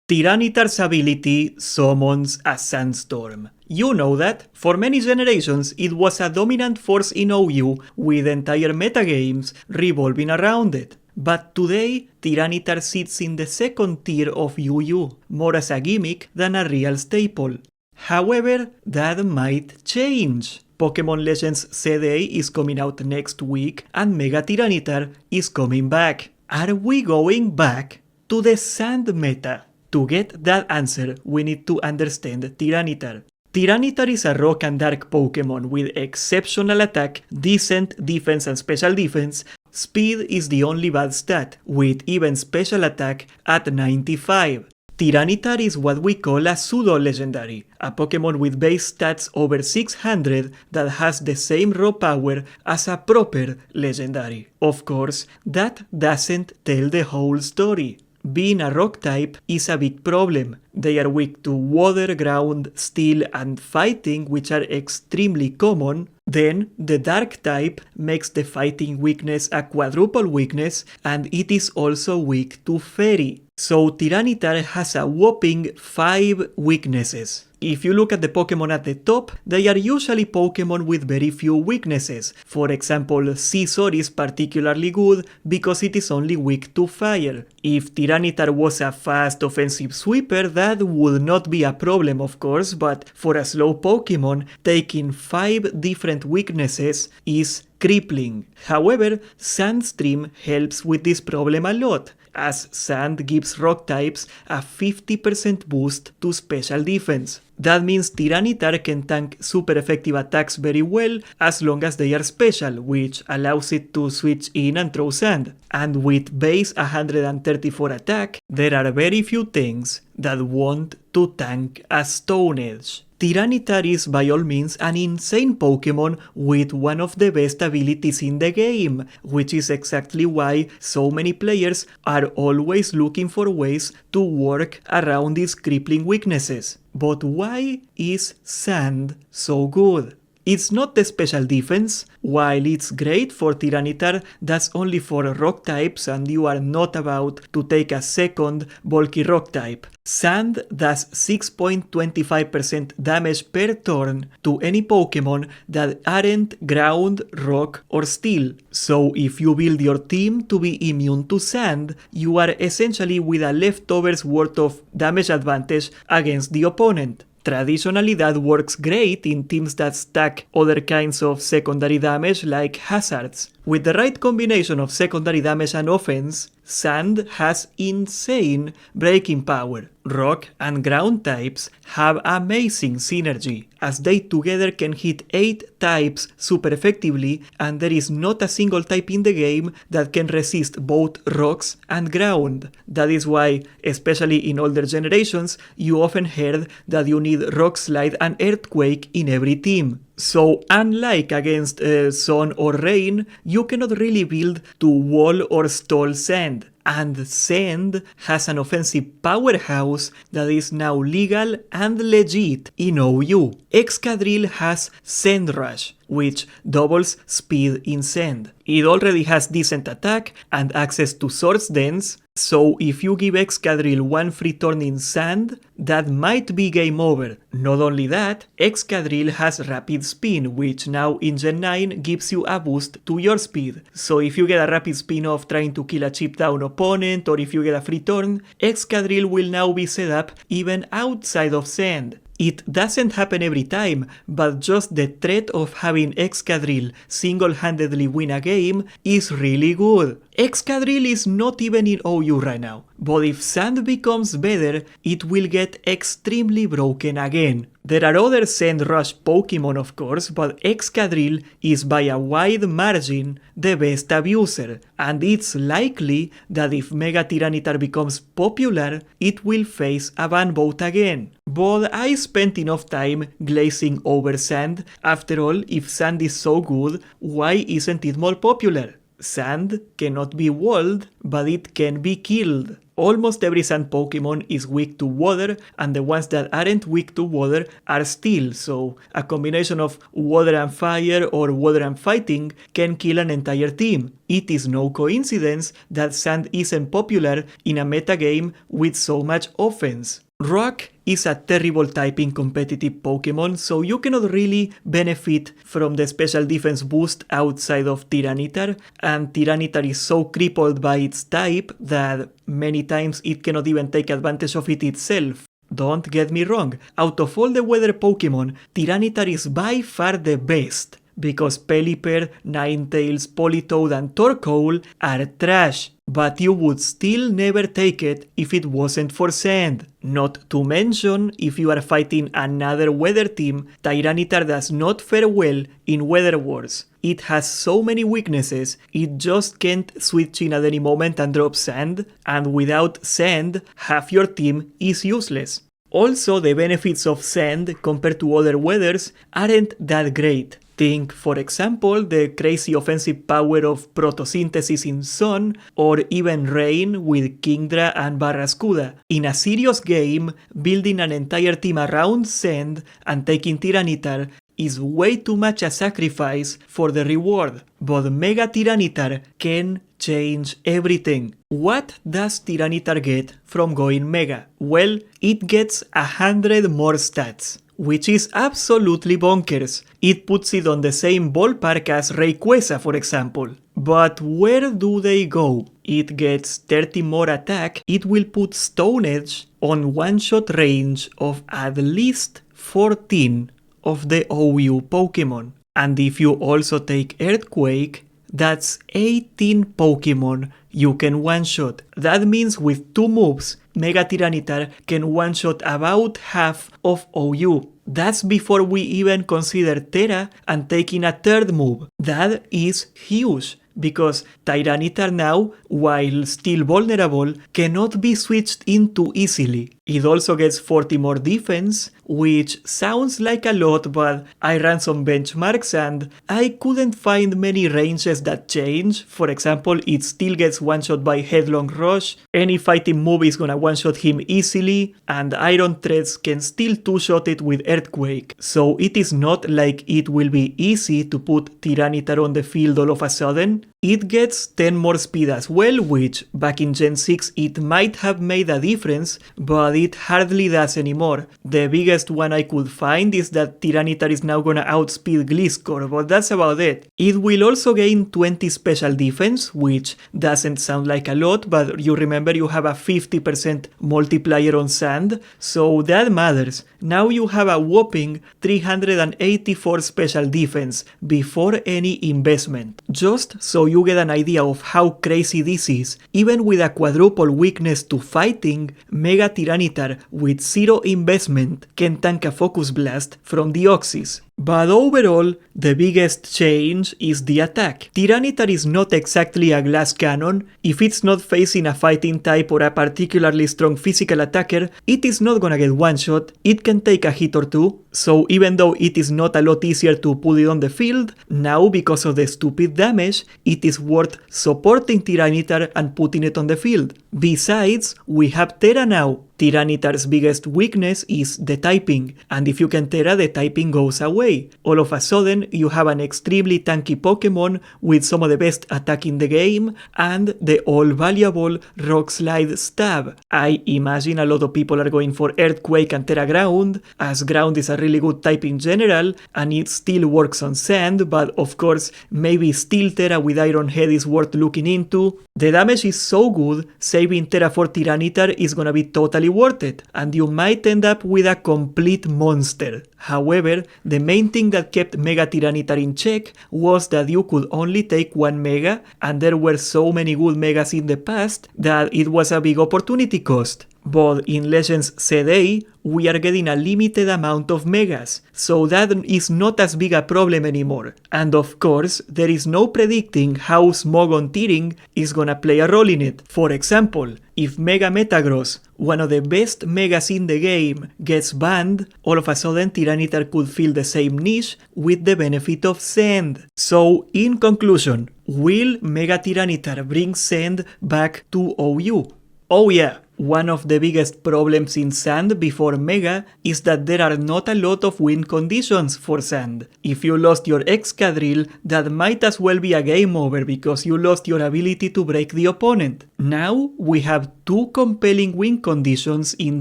Tyranitar's ability summons a sandstorm. You know that. For many generations, it was a dominant force in OU, with entire metagames revolving around it. But today, Tyranitar sits in the second tier of UU, more as a gimmick than a real staple. However, that might change. Pokémon Legends CD is coming out next week, and Mega Tyranitar is coming back. Are we going back to the sand meta? To get that answer, we need to understand Tyranitar. Tyranitar is a rock and dark Pokémon with exceptional attack, decent defense and special defense. Speed is the only bad stat, with even special attack at 95. Tyranitar is what we call a pseudo-legendary, a Pokémon with base stats over 600 that has the same raw power as a proper legendary. Of course, that doesn't tell the whole story. Being a rock type is a big problem. They are weak to water, ground, steel, and fighting, which are extremely common. Then, the dark type makes the fighting weakness a quadruple weakness, and it is also weak to fairy. So Tyranitar has a whopping 5 weaknesses. If you look at the Pokémon at the top, they are usually Pokémon with very few weaknesses. For example, Scizor is particularly good because it is only weak to fire. If Tyranitar was a fast offensive sweeper, that would not be a problem, of course, but for a slow Pokémon, taking 5 different weaknesses is crippling. However, Sandstream helps with this problem a lot, as Sand gives rock types a 50% boost to special defense. That means Tyranitar can tank super effective attacks very well as long as they are special, which allows it to switch in and throw sand. And with base 134 attack, there are very few things that want to tank a Stone Edge. Tyranitar is by all means an insane Pokémon with one of the best abilities in the game, which is exactly why so many players are always looking for ways to work around these crippling weaknesses. But why is Sand so good? It's not the special defense. While it's great for Tyranitar, that's only for rock types and you are not about to take a second bulky rock type. Sand does 6.25% damage per turn to any Pokémon that aren't ground, rock or steel. So if you build your team to be immune to sand, you are essentially with a leftovers worth of damage advantage against the opponent. Traditionally, that works great in teams that stack other kinds of secondary damage like hazards. With the right combination of secondary damage and offense, Sand has insane breaking power. Rock and ground types have amazing synergy, as they together can hit 8 types super effectively, and there is not a single type in the game that can resist both rocks and ground. That is why, especially in older generations, you often heard that you need Rock Slide and Earthquake in every team. So unlike against sun or rain, you cannot really build to wall or stall Sand. And Sand has an offensive powerhouse that is now legal and legit in OU. Excadrill has Sand Rush, which doubles speed in Sand. It already has decent attack and access to Swords Dance, so if you give Excadrill one free turn in Sand, that might be game over. Not only that, Excadrill has Rapid Spin, which now in Gen 9 gives you a boost to your speed. So if you get a Rapid Spin off trying to kill a chip down opponent, or if you get a free turn, Excadrill will now be set up even outside of Sand. It doesn't happen every time, but just the threat of having Excadrill single-handedly win a game is really good. Excadrill is not even in OU right now, but if Sand becomes better, it will get extremely broken again. There are other Sand Rush Pokémon of course, but Excadrill is by a wide margin the best abuser, and it's likely that if Mega Tyranitar becomes popular, it will face a ban vote again. But I spent enough time glazing over Sand. After all, if Sand is so good, why isn't it more popular? Sand cannot be walled, but it can be killed. Almost every sand Pokemon is weak to water, and the ones that aren't weak to water are steel, so a combination of water and fire or water and fighting can kill an entire team. It is no coincidence that sand isn't popular in a metagame with so much offense. Rock is a terrible type in competitive Pokemon, so you cannot really benefit from the special defense boost outside of Tyranitar, and Tyranitar is so crippled by its type that many times it cannot even take advantage of it itself. Don't get me wrong, out of all the weather Pokemon, Tyranitar is by far the best, because Pelipper, Ninetales, Politoed and Torkoal are trash, but you would still never take it if it wasn't for sand. Not to mention, if you are fighting another weather team, Tyranitar does not fare well in Weather Wars. It has so many weaknesses, it just can't switch in at any moment and drop sand, and without sand, half your team is useless. Also, the benefits of sand compared to other weathers aren't that great. Think, for example, the crazy offensive power of photosynthesis in Sun, or even Rain with Kingdra and Barraskewda. In a serious game, building an entire team around sand and taking Tyranitar is way too much a sacrifice for the reward. But Mega Tyranitar can change everything. What does Tyranitar get from going Mega? Well, it gets 100 more stats, which is absolutely bonkers. It puts it on the same ballpark as Rayquaza, for example. But where do they go? It gets 30 more attack. It will put Stone Edge on one-shot range of at least 14 of the OU Pokemon. And if you also take Earthquake, that's 18 Pokemon you can one-shot. That means with 2 moves, Mega Tyranitar can one-shot about half of OU. That's before we even consider Terra and taking a third move. That is huge, because Tyranitar now, while still vulnerable, cannot be switched into easily. It also gets 40 more defense, which sounds like a lot, but I ran some benchmarks and I couldn't find many ranges that change. For example, it still gets one-shot by Headlong Rush, any fighting move is gonna one-shot him easily, and Iron Threads can still two-shot it with Earthquake. So it is not like it will be easy to put Tyranitar on the field all of a sudden. It gets 10 more speed as well, which back in Gen 6 it might have made a difference, but it hardly does anymore. The biggest one I could find is that Tyranitar is now gonna outspeed Gliscor, but that's about it. It will also gain 20 special defense, which doesn't sound like a lot, but you remember you have a 50% multiplier on sand, so that matters. Now you have a whopping 384 special defense before any investment. Just so you get an idea of how crazy this is, even with a quadruple weakness to fighting, Mega Tyranitar with 0 investment can tank a Focus Blast from Deoxys. But overall, the biggest change is the attack. Tyranitar is not exactly a glass cannon. If it's not facing a fighting type or a particularly strong physical attacker, it is not gonna get one-shot, it can take a hit or two. So even though it is not a lot easier to put it on the field, now because of the stupid damage, it is worth supporting Tyranitar and putting it on the field. Besides, we have Terra now. Tyranitar's biggest weakness is the typing, and if you can Terra, the typing goes away. All of a sudden, you have an extremely tanky Pokemon with some of the best attack in the game, and the all-valuable Rock Slide Stab. I imagine a lot of people are going for Earthquake and Terra Ground, as Ground is a really good type in general, and it still works on Sand, but of course, maybe Steel Terra with Iron Head is worth looking into. The damage is so good, saving Terra for Tyranitar is gonna be totally worth it, and you might end up with a complete monster. However, the main thing that kept Mega Tyranitar in check was that you could only take 1 Mega, and there were so many good Megas in the past that it was a big opportunity cost. But in Legends CD, we are getting a limited amount of megas, so that is not as big a problem anymore. And of course, there is no predicting how Smogon tearing is gonna play a role in it. For example, if Mega Metagross, one of the best megas in the game, gets banned, all of a sudden Tyranitar could fill the same niche with the benefit of Sand. So, in conclusion, will Mega Tyranitar bring Sand back to OU? Oh yeah, one of the biggest problems in Sand before Mega is that there are not a lot of win conditions for Sand. If you lost your Excadrill, that might as well be a game over because you lost your ability to break the opponent. Now we have two compelling win conditions in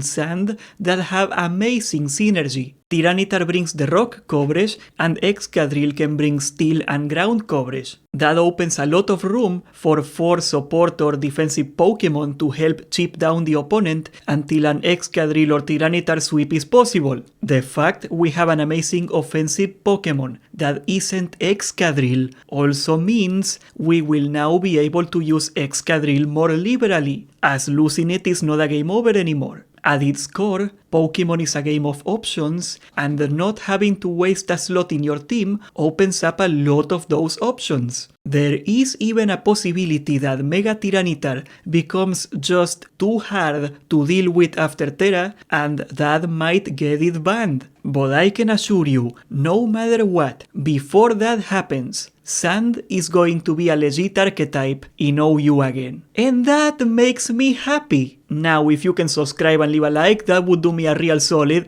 Sand that have amazing synergy. Tyranitar brings the rock coverage and Excadrill can bring steel and ground coverage. That opens a lot of room for 4 support or defensive Pokémon to help chip down the opponent until an Excadrill or Tyranitar sweep is possible. The fact we have an amazing offensive Pokémon that isn't Excadrill also means we will now be able to use Excadrill more liberally, as losing it is not a game over anymore. At its core, Pokémon is a game of options, and not having to waste a slot in your team opens up a lot of those options. There is even a possibility that Mega Tyranitar becomes just too hard to deal with after Terra, and that might get it banned. But I can assure you, no matter what, before that happens, Sand is going to be a legit archetype in OU again. And that makes me happy. Now, if you can subscribe and leave a like, that would do me a real solid.